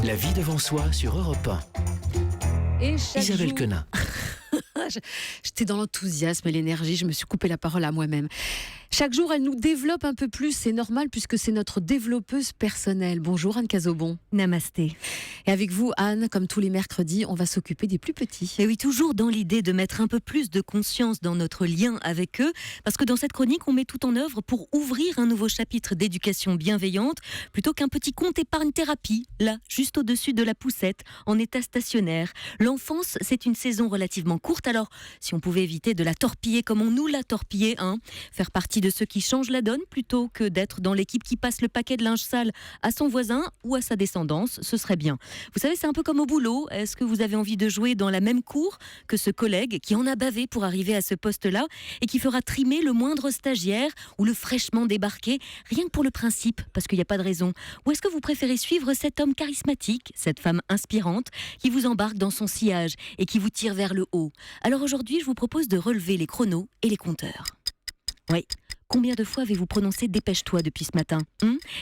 La vie devant soi sur Europe 1. Et chaque Isabelle jour... Quenin. J'étais dans l'enthousiasme et l'énergie, je me suis coupé la parole à moi-même. Chaque jour, elle nous développe un peu plus, c'est normal puisque c'est notre développeuse personnelle. Bonjour Anne Cazobon. Namasté. Et avec vous Anne, comme tous les mercredis, on va s'occuper des plus petits. Et oui, toujours dans l'idée de mettre un peu plus de conscience dans notre lien avec eux, parce que dans cette chronique, on met tout en œuvre pour ouvrir un nouveau chapitre d'éducation bienveillante, plutôt qu'un petit compte épargne-thérapie, là, juste au-dessus de la poussette, en état stationnaire. L'enfance, c'est une saison relativement courte, alors si on pouvait éviter de la torpiller comme on nous l'a torpillée, faire partie de ceux qui changent la donne, plutôt que d'être dans l'équipe qui passe le paquet de linge sale à son voisin ou à sa descendance, ce serait bien. Vous savez, c'est un peu comme au boulot. Est-ce que vous avez envie de jouer dans la même cour que ce collègue qui en a bavé pour arriver à ce poste-là et qui fera trimer le moindre stagiaire ou le fraîchement débarqué, rien que pour le principe, parce qu'il n'y a pas de raison? Ou est-ce que vous préférez suivre cet homme charismatique, cette femme inspirante, qui vous embarque dans son sillage et qui vous tire vers le haut? Alors aujourd'hui, je vous propose de relever les chronos et les compteurs. Oui. Combien de fois avez-vous prononcé « dépêche-toi » depuis ce matin?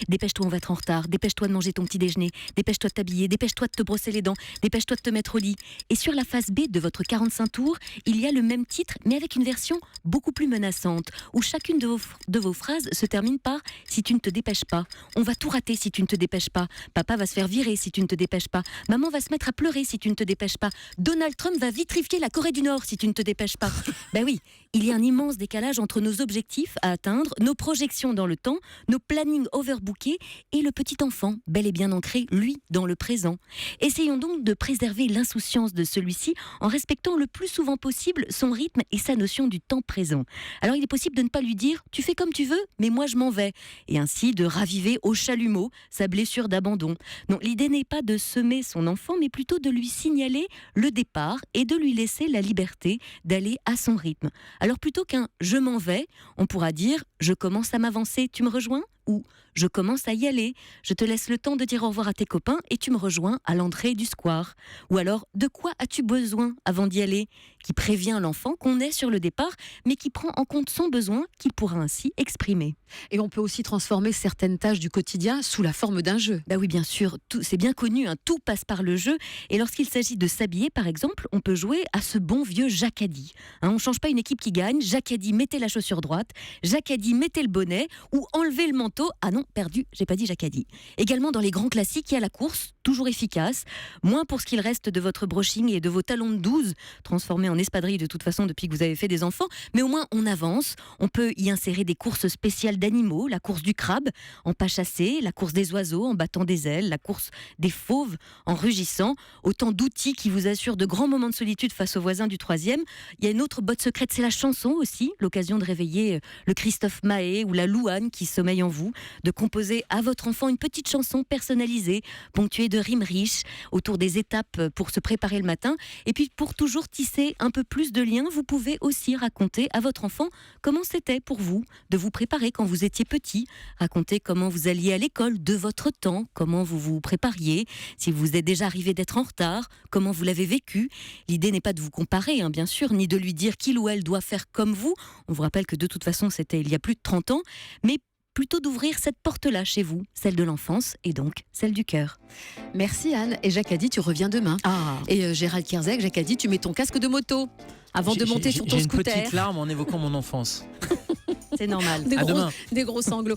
Dépêche-toi, on va être en retard. Dépêche-toi de manger ton petit déjeuner. Dépêche-toi de t'habiller. Dépêche-toi de te brosser les dents. Dépêche-toi de te mettre au lit. Et sur la phase B de votre 45 tours, il y a le même titre, mais avec une version beaucoup plus menaçante, où chacune de vos phrases se termine par « si tu ne te dépêches pas ». On va tout rater si tu ne te dépêches pas. Papa va se faire virer si tu ne te dépêches pas. Maman va se mettre à pleurer si tu ne te dépêches pas. Donald Trump va vitrifier la Corée du Nord si tu ne te dépêches pas. Ben oui, il y a un immense décalage entre nos objectifs à atteindre, nos projections dans le temps, nos plannings overbookés et le petit enfant, bel et bien ancré, lui, dans le présent. Essayons donc de préserver l'insouciance de celui-ci en respectant le plus souvent possible son rythme et sa notion du temps présent. Alors il est possible de ne pas lui dire « tu fais comme tu veux, mais moi je m'en vais » et ainsi de raviver au chalumeau sa blessure d'abandon. Non, l'idée n'est pas de semer son enfant, mais plutôt de lui signaler le départ et de lui laisser la liberté d'aller à son rythme. Alors plutôt qu'un « je m'en vais », on pourra dire « je commence à m'avancer, tu me rejoins ?» ou « je commence à y aller, je te laisse le temps de dire au revoir à tes copains et tu me rejoins à l'entrée du square ?» Ou alors « de quoi as-tu besoin avant d'y aller ?» qui prévient l'enfant qu'on est sur le départ, mais qui prend en compte son besoin qu'il pourra ainsi exprimer. Et on peut aussi transformer certaines tâches du quotidien sous la forme d'un jeu. Ben oui, bien sûr, c'est bien connu, tout passe par le jeu. Et lorsqu'il s'agit de s'habiller, par exemple, on peut jouer à ce bon vieux Jacadi. On ne change pas une équipe qui gagne. Jacadi, mettez la chaussure droite. Jacadi, mettez le bonnet. Ou enlevez le manteau. Ah non, perdu, j'ai pas dit Jacadi. Également dans les grands classiques, il y a la course, toujours efficace. Moins pour ce qu'il reste de votre brushing et de vos talons de 12, transformés en espadrilles de toute façon depuis que vous avez fait des enfants. Mais au moins, on avance. On peut y insérer des courses spéciales d'animaux, la course du crabe en pas chassé, la course des oiseaux en battant des ailes, la course des fauves en rugissant. Autant d'outils qui vous assurent de grands moments de solitude face aux voisins du 3e. Il y a une autre botte secrète, c'est la chanson aussi. L'occasion de réveiller le Christophe Maé ou la Louane qui sommeille en vous. De composer à votre enfant une petite chanson personnalisée, ponctuée de rimes riches, autour des étapes pour se préparer le matin. Et puis pour toujours tisser un peu plus de liens, vous pouvez aussi raconter à votre enfant comment c'était pour vous de vous préparer quand vous étiez petit. Raconter comment vous alliez à l'école de votre temps, comment vous vous prépariez, si vous êtes déjà arrivé d'être en retard, comment vous l'avez vécu. L'idée n'est pas de vous comparer, bien sûr, ni de lui dire qu'il ou elle doit faire comme vous. On vous rappelle que de toute façon, c'était il y a plus de 30 ans, mais plutôt d'ouvrir cette porte-là chez vous, celle de l'enfance et donc celle du cœur. Merci Anne. Et Jacques a dit tu reviens demain. Et Gérald Kierzek, Jacques a dit tu mets ton casque de moto avant de monter sur ton scooter. J'ai une petite larme en évoquant mon enfance. C'est normal. Des gros sanglots.